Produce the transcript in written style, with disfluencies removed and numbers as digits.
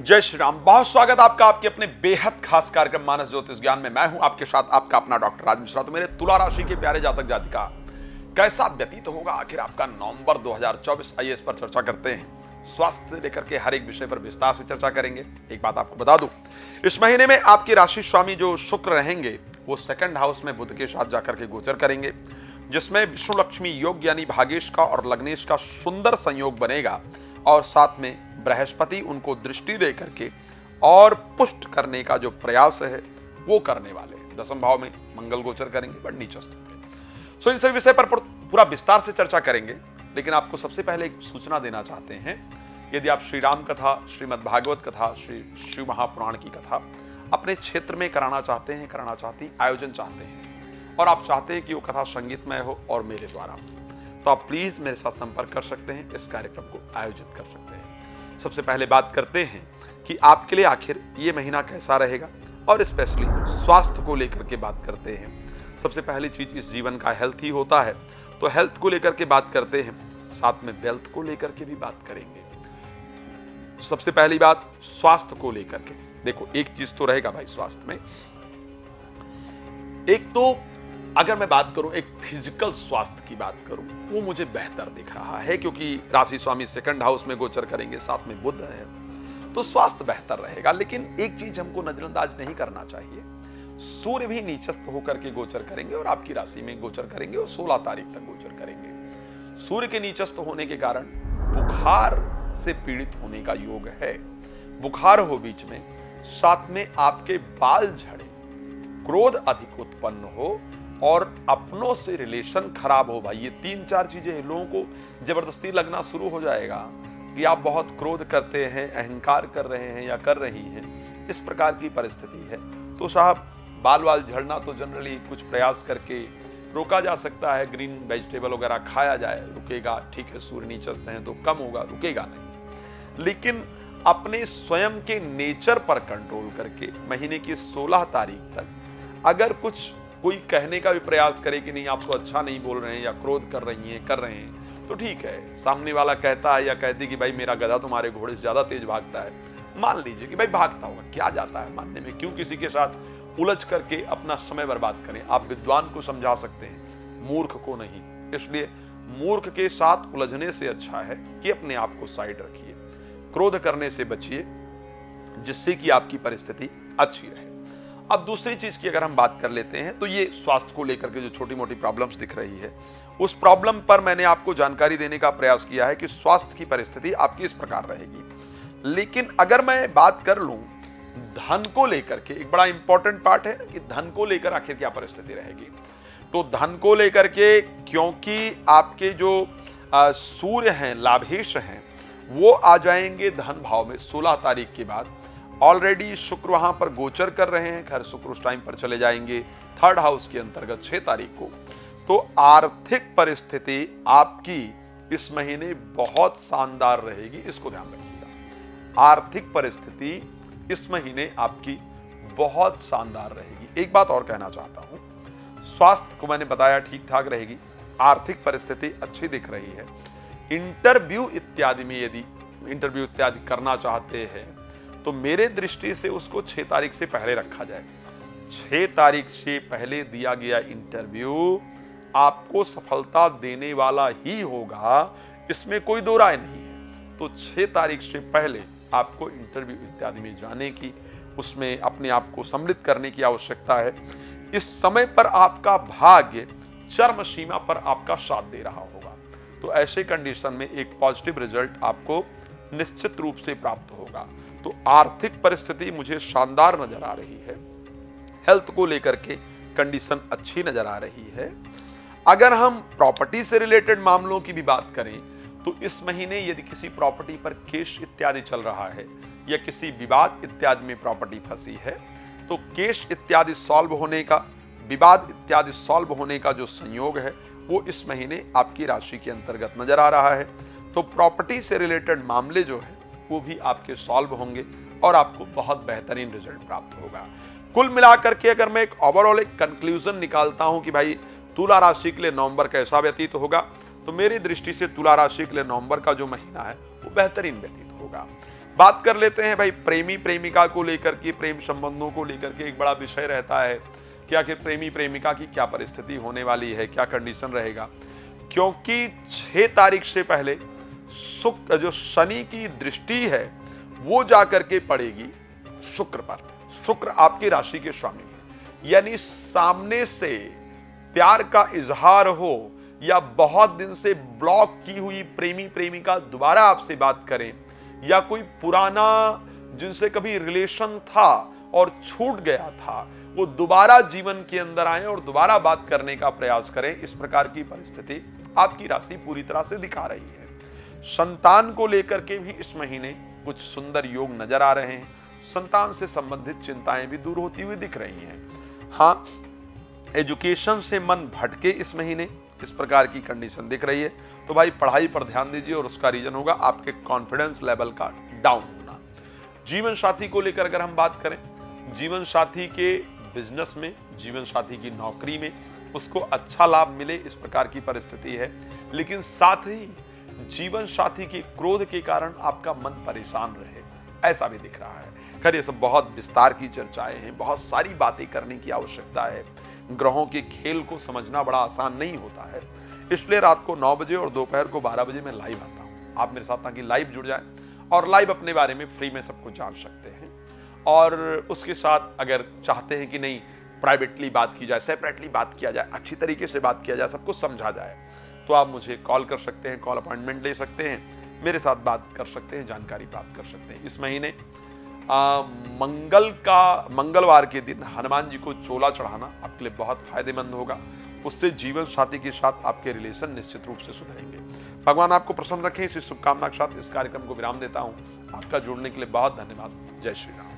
जय श्री राम। बहुत स्वागत आपका आपके अपने बेहद खास कार्यक्रम मानस ज्योतिष ज्ञान में। मैं हूं आपके साथ आपका अपना डॉक्टर राज मिश्रा। तो मेरे तुला राशि के प्यारे जातक जातिका कैसा व्यतीत होगा आखिर आपका नवंबर 2024, आइए इस पर चर्चा करते हैं। स्वास्थ्य लेकर के हर एक विषय पर विस्तार से चर्चा करेंगे। एक बात आपको बता दूं, इस महीने में आपकी राशि स्वामी जो शुक्र रहेंगे वो सेकंड हाउस में बुध के साथ जाकर के गोचर करेंगे, जिसमें विष्णु लक्ष्मी योग यानी भागेश का और लग्नेश का सुंदर संयोग बनेगा और साथ में बृहस्पति उनको दृष्टि दे करके और पुष्ट करने का जो प्रयास है वो करने वाले। दसम भाव में मंगल गोचर करेंगे बट नीचस्थ पे। सो इन सभी विषय पर पूरा विस्तार से चर्चा करेंगे। लेकिन आपको सबसे पहले एक सूचना देना चाहते हैं, यदि आप श्री राम कथा, श्रीमद् भागवत कथा, श्री शिव महापुराण की कथा अपने क्षेत्र में कराना चाहते हैं, कराना चाहती, आयोजन चाहते हैं और आप चाहते हैं कि वो कथा संगीतमय हो और मेरे द्वारा, तो आप प्लीज मेरे साथ संपर्क कर सकते हैं, इस कार्यक्रम को आयोजित कर सकते हैं। सबसे पहले बात करते हैं कि आपके लिए आखिर ये महीना कैसा रहेगा और स्पेशली स्वास्थ्य को लेकर के बात करते हैं। सबसे पहली चीज इस जीवन का हेल्थ ही होता है, तो हेल्थ को लेकर के बात करते हैं, साथ में वेल्थ को लेकर के भी बात करेंगे। सबसे पहली बात स्वास्थ्य को लेकर के देखो, एक चीज तो रहेगा भाई स्वास्थ्य में। एक तो अगर मैं बात करूं, एक फिजिकल स्वास्थ्य की बात करूं, वो मुझे बेहतर दिख रहा है क्योंकि राशि स्वामी सेकंड हाउस में गोचर करेंगे, साथ में बुध है, तो स्वास्थ्य बेहतर रहेगा। लेकिन एक चीज हमको नजरअंदाज नहीं करना चाहिए, सूर्य भी नीचस्थ होकर के गोचर करेंगे और आपकी राशि में गोचर करेंगे और 16 तारीख तक गोचर करेंगे। सूर्य के नीचस्थ होने के कारण बुखार से पीड़ित होने का योग है, बुखार हो बीच में, साथ में आपके बाल झड़े, क्रोध अधिक उत्पन्न हो और अपनों से रिलेशन खराब हो। भाई ये 3-4 चीजें लोगों को जबरदस्ती लगना शुरू हो जाएगा कि आप बहुत क्रोध करते हैं, अहंकार कर रहे हैं या कर रही हैं, इस प्रकार की परिस्थिति है, तो साहब बाल झड़ना तो जनरली कुछ प्रयास करके रोका जा सकता है। ग्रीन वेजिटेबल वगैरह खाया जाए, रुकेगा, ठीक है। सूर्य नीचस्थ हैं तो कम होगा, रुकेगा नहीं। लेकिन अपने स्वयं के नेचर पर कंट्रोल करके महीने की 16 तारीख तक अगर कुछ कोई कहने का भी प्रयास करे कि नहीं आप तो अच्छा नहीं बोल रहे हैं या क्रोध कर रही हैं, कर रहे हैं, तो ठीक है। सामने वाला कहता है या कहती कि भाई मेरा गधा तुम्हारे घोड़े से ज्यादा तेज भागता है, मान लीजिए कि भाई भागता होगा, क्या जाता है मानने में, क्यों किसी के साथ उलझ करके अपना समय बर्बाद करें। आप विद्वान को समझा सकते हैं, मूर्ख को नहीं। इसलिए मूर्ख के साथ उलझने से अच्छा है कि अपने आप को साइड रखिए, क्रोध करने से बचिए, जिससे कि आपकी परिस्थिति अच्छी रहे। अब दूसरी चीज की अगर हम बात कर लेते हैं, तो ये स्वास्थ्य को लेकर के जो छोटी मोटी प्रॉब्लम्स दिख रही है, उस प्रॉब्लम पर मैंने आपको जानकारी देने का प्रयास किया है कि स्वास्थ्य की परिस्थिति आपकी इस प्रकार रहेगी। लेकिन अगर मैं बात कर लूं धन को लेकर के, एक बड़ा इंपॉर्टेंट पार्ट है कि धन को लेकर आखिर क्या परिस्थिति रहेगी। तो धन को लेकर के, क्योंकि आपके जो सूर्य हैं, लाभेश हैं, वो आ जाएंगे धन भाव में 16 तारीख के बाद। ऑलरेडी शुक्र वहां पर गोचर कर रहे हैं, खैर शुक्र उस टाइम पर चले जाएंगे थर्ड हाउस के अंतर्गत 6 तारीख को। तो आर्थिक परिस्थिति आपकी इस महीने बहुत शानदार रहेगी, इसको ध्यान रखिएगा। आर्थिक परिस्थिति इस महीने आपकी बहुत शानदार रहेगी। एक बात और कहना चाहता हूं, स्वास्थ्य को मैंने बताया ठीक ठाक रहेगी, आर्थिक परिस्थिति अच्छी दिख रही है। इंटरव्यू इत्यादि में यदि इंटरव्यू इत्यादि करना चाहते हैं तो मेरे दृष्टि से उसको 6 तारीख से पहले रखा जाए। 6 तारीख से पहले दिया गया इंटरव्यू आपको सफलता देने वाला ही होगा, इसमें कोई दो राय नहीं है। तो 6 तारीख से पहले आपको इंटरव्यू इत्यादि में जाने की, उसमें अपने आप को सम्मिलित करने की आवश्यकता है। इस समय पर आपका भाग्य चरम सीमा पर आपका साथ दे रहा होगा, तो ऐसे कंडीशन में एक पॉजिटिव रिजल्ट आपको निश्चित रूप से प्राप्त होगा। तो आर्थिक परिस्थिति मुझे शानदार नजर आ रही है, हेल्थ को लेकर के कंडीशन अच्छी नजर आ रही है। अगर हम प्रॉपर्टी से रिलेटेड मामलों की भी बात करें तो इस महीने यदि किसी प्रॉपर्टी पर केस इत्यादि चल रहा है या किसी विवाद इत्यादि में प्रॉपर्टी फंसी है, तो केस इत्यादि सॉल्व होने का, विवाद इत्यादि सॉल्व होने का जो संयोग है वो इस महीने आपकी राशि के अंतर्गत नजर आ रहा है। तो प्रॉपर्टी से रिलेटेड मामले जो है वो भी आपके सॉल्व होंगे और आपको बहुत बेहतरीन रिजल्ट प्राप्त होगा। कुल मिलाकर के अगर मैं एक ओवरऑल एक कंक्लूजन निकालता हूं कि भाई तुला राशि के लिए नवंबर कैसा व्यतीत होगा, तो मेरी दृष्टि से तुला राशि के लिए नवंबर का जो महीना है वो बेहतरीन व्यतीत होगा। बात कर लेते हैं भाई प्रेमी प्रेमिका को लेकर के, प्रेम संबंधों को लेकर के एक बड़ा विषय रहता है कि आखिर प्रेमी प्रेमिका की क्या परिस्थिति होने वाली है, क्या कंडीशन रहेगा। क्योंकि 6 तारीख से पहले जो शनि की दृष्टि है वो जाकर के पड़ेगी शुक्र पर। शुक्र आपकी राशि के स्वामी है, यानी सामने से प्यार का इजहार हो या बहुत दिन से ब्लॉक की हुई प्रेमी प्रेमिका दोबारा आपसे बात करें, या कोई पुराना जिनसे कभी रिलेशन था और छूट गया था वो दोबारा जीवन के अंदर आए और दोबारा बात करने का प्रयास करें, इस प्रकार की परिस्थिति आपकी राशि पूरी तरह से दिखा रही है। संतान को लेकर के भी इस महीने कुछ सुंदर योग नजर आ रहे हैं। संतान से संबंधित चिंताएं भी दूर होती हुई दिख रही हैं। हाँ, एजुकेशन से मन भटके इस महीने, इस प्रकार की कंडीशन दिख रही है। तो भाई पढ़ाई पर ध्यान दीजिए और उसका रीजन होगा आपके कॉन्फिडेंस लेवल का डाउन होना। जीवन साथी को लेकर अगर हम बात करें, जीवन साथी के बिजनेस में, जीवन साथी की नौकरी में उसको अच्छा लाभ मिले, इस प्रकार की परिस्थिति है। लेकिन साथ ही जीवन साथी के क्रोध के कारण आपका मन परेशान रहे, ऐसा भी दिख रहा है। खैर ये सब बहुत विस्तार की चर्चाएं हैं, बहुत सारी बातें करने की आवश्यकता है। ग्रहों के खेल को समझना बड़ा आसान नहीं होता है, इसलिए रात को 9 बजे और दोपहर को 12 बजे मैं लाइव आता हूँ। आप मेरे साथ ताकि लाइव जुड़ जाएं और लाइव अपने बारे में फ्री में सब कुछ जान सकते हैं। और उसके साथ अगर चाहते हैं कि नहीं प्राइवेटली बात की जाए, सेपरेटली बात किया जाए, अच्छी तरीके से बात किया जाए, सब कुछ समझा जाए, तो आप मुझे कॉल कर सकते हैं, कॉल अपॉइंटमेंट ले सकते हैं, मेरे साथ बात कर सकते हैं, जानकारी प्राप्त कर सकते हैं। इस महीने मंगलवार के दिन हनुमान जी को चोला चढ़ाना आपके लिए बहुत फायदेमंद होगा। उससे जीवन साथी के साथ आपके रिलेशन निश्चित रूप से सुधरेंगे। भगवान आपको प्रसन्न रखें। इसी शुभकामना के साथ इस कार्यक्रम को विराम देता हूं। आपका जुड़ने के लिए बहुत धन्यवाद। जय श्री राम।